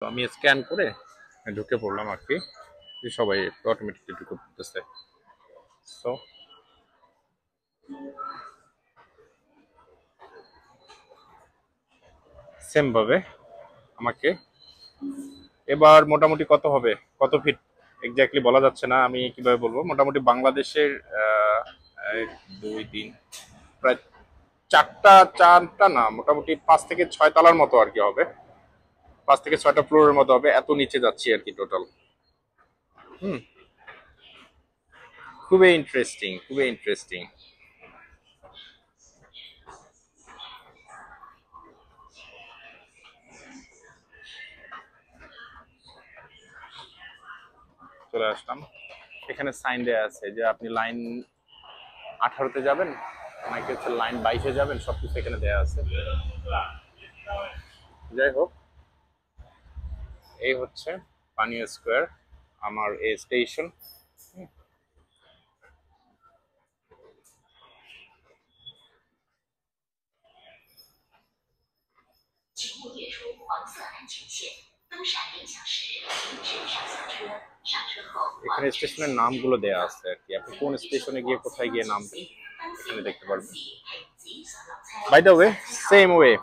তো আমি স্ক্যান করে ঢুকে পড়লাম আর কি, সবাই অটোমেটিকলি ঢুকে পড়তেছে। সো সেম ভাবে আমাকে এবার মোটামুটি কত হবে, কত ফিট এক্স্যাক্টলি বলা যাচ্ছে না, আমি কিভাবে বলবো, মোটামুটি বাংলাদেশের এক, দুই, তিন, প্রায় চারটা না, মোটামুটি 5 থেকে 6 তলার মতো আর কি হবে, 5 থেকে 6টা ফ্লোরের মতো হবে, এত নিচে যাচ্ছি আর কি টোটাল। হুম, খুবই ইন্টারেস্টিং, খুবই ইন্টারেস্টিং। চলে আসলাম, এখানে সাইন দেয়া আছে যে আপনি লাইন 18-তে যাবেন নাকি হচ্ছে লাইন 22-এ যাবেন, সবকিছু এখানে দেয়া আছে। যাই হোক, এই হচ্ছে পানিয়া স্কোয়ার, আমার এই স্টেশন। এখানে স্টেশনের নামগুলো দেয়া আছে আর কি, আপনি কোন স্টেশনে গিয়ে কোথায় গিয়ে নামবেন এখানে দেখতে পারবেন। By the way, same way,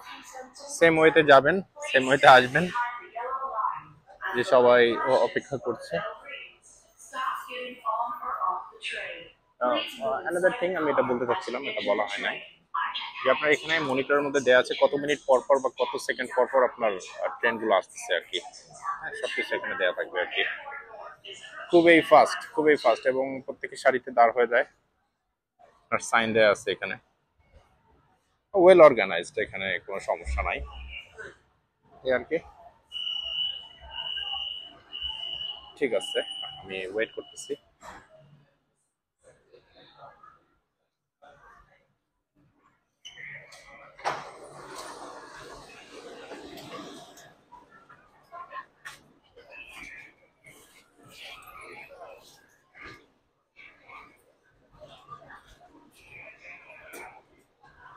same ওয়েতে যাবেন, সেম ওয়েতে আসবেন, যে সবাই অপেক্ষা করছে। অ্যানাদার থিং, আমি এটা বলতে চাচ্ছিলাম, এটা বলা হয় নাই, যে আপনার এখানে মনিটরের মধ্যে দেওয়া আছে কত মিনিট পর পর বা কত সেকেন্ড পর পর আপনার ট্রেনগুলো আসতেছে আর কি। হ্যাঁ, সবকিছু এখানে দেওয়া থাকবে আর কি। খুবই ফাস্ট, খুবই ফাস্ট, এবং প্রত্যেকের সারিতে দাঁড় হয়ে যায়, আর সাইন দেওয়া আছে এখানে, ওয়েল অর্গানাইজড, এখানে কোনো সমস্যা নাই এই আর কি। ঠিক আছে, আমি ওয়েট করতেছি।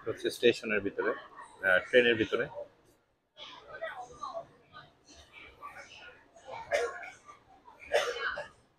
হচ্ছে স্টেশনের ভিতরে, ট্রেনের ভিতরে